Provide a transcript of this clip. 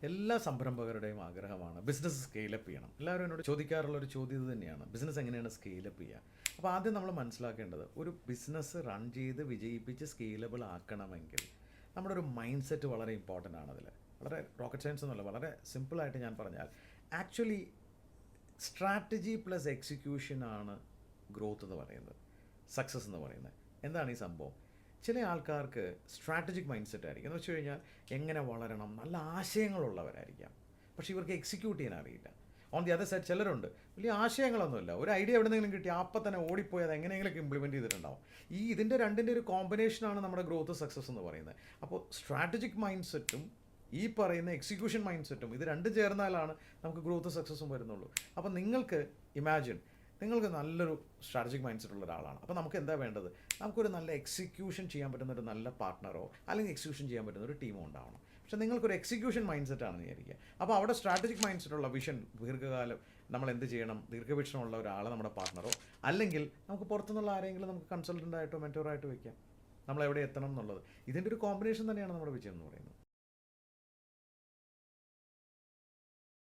എല്ലാ സംരംഭകരുടെയും ആഗ്രഹമാണ് business scale up ചെയ്യണം. എല്ലാവരും എന്നോട് ചോദിക്കാറുള്ള ഒരു ചോദ്യം ഇത് തന്നെയാണ്, ബിസിനസ് എങ്ങനെയാണ് സ്കെയിലപ്പ് ചെയ്യുക. അപ്പോൾ ആദ്യം നമ്മൾ മനസ്സിലാക്കേണ്ടത്, ഒരു ബിസിനസ് റൺ ചെയ്ത് വിജയിപ്പിച്ച് സ്കെയിലബിൾ ആക്കണമെങ്കിൽ നമ്മുടെ ഒരു മൈൻഡ് സെറ്റ് വളരെ ഇമ്പോർട്ടൻ്റ് ആണ്. അതിൽ വളരെ റോക്കറ്റ് സയൻസ് ഒന്നുമല്ല, വളരെ സിമ്പിളായിട്ട് ഞാൻ പറഞ്ഞാൽ ആക്ച്വലി സ്ട്രാറ്റജി പ്ലസ് എക്സിക്യൂഷനാണ് ഗ്രോത്ത് എന്ന് പറയുന്നത്, സക്സസ് എന്ന് പറയുന്നത്. എന്താണ് ഈ സംഭവം? ചില ആൾക്കാർക്ക് സ്ട്രാറ്റജിക് മൈൻഡ് സെറ്റ് ആയിരിക്കും, എന്ന് വെച്ച് കഴിഞ്ഞാൽ എങ്ങനെ വളരണം, നല്ല ആശയങ്ങളുള്ളവരായിരിക്കാം, പക്ഷേ ഇവർക്ക് എക്സിക്യൂട്ട് ചെയ്യാൻ അറിയില്ല. ഓൺ ദി അതർ സൈഡ് ചിലരുണ്ട് വലിയ ആശയങ്ങളൊന്നുമില്ല, ഒരു ഐഡിയ എവിടെയെങ്കിലും കിട്ടി അപ്പം തന്നെ ഓടിപ്പോയി അത് എങ്ങനെയെങ്കിലും ഇംപ്ലിമെൻറ്റ് ചെയ്തിട്ടുണ്ടാവും. ഇതിൻ്റെ രണ്ടിൻ്റെ ഒരു കോമ്പിനേഷനാണ് നമ്മുടെ ഗ്രോത്ത് സക്സസ് എന്ന് പറയുന്നത്. അപ്പോൾ സ്ട്രാറ്റജിക് മൈൻഡ് സെറ്റും ഈ പറയുന്ന എക്സിക്യൂഷൻ മൈൻഡ് സെറ്റും ഇത് രണ്ടും ചേർന്നാലാണ് നമുക്ക് ഗ്രോത്ത് സക്സസ്സും വരുന്നുള്ളൂ. അപ്പോൾ നിങ്ങൾക്ക് നല്ലൊരു സ്ട്രാറ്റജിക് മൈൻഡ് സെറ്റ് ഉള്ള ഒരാളാണ്. അപ്പോൾ നമുക്ക് എന്താ വേണ്ടത്? നമുക്കൊരു നല്ല എക്സിക്യൂഷൻ ചെയ്യാൻ പറ്റുന്ന ഒരു നല്ല പാർട്ട്ണറോ അല്ലെങ്കിൽ എക്സിക്യൂഷൻ ചെയ്യാൻ പറ്റുന്ന ഒരു ടീമോ ഉണ്ടാവണം. പക്ഷേ നിങ്ങൾക്കൊരു എക്സിക്യൂഷൻ മൈൻഡ് സെറ്റാണെന്ന് വിചാരിക്കുക. അപ്പോൾ അവിടെ സ്ട്രാറ്റജിക് മൈൻഡ് സെറ്റുള്ള വിഷൻ, ദീർഘകാലം നമ്മൾ എന്ത് ചെയ്യണം, ദീർഘവീക്ഷണമുള്ള ഒരാളെ നമ്മുടെ പാർട്ട്ണറോ അല്ലെങ്കിൽ നമുക്ക് പുറത്തുനിന്നുള്ള ആരെങ്കിലും നമുക്ക് കൺസൾട്ടൻ്റായിട്ടോ മെൻറ്റോറായിട്ടോ വയ്ക്കാം, നമ്മൾ എവിടെ എത്തണം എന്നുള്ളത്. ഇതിൻ്റെ ഒരു കോമ്പിനേഷൻ തന്നെയാണ് നമ്മുടെ വിജയം എന്ന് പറയുന്നത്.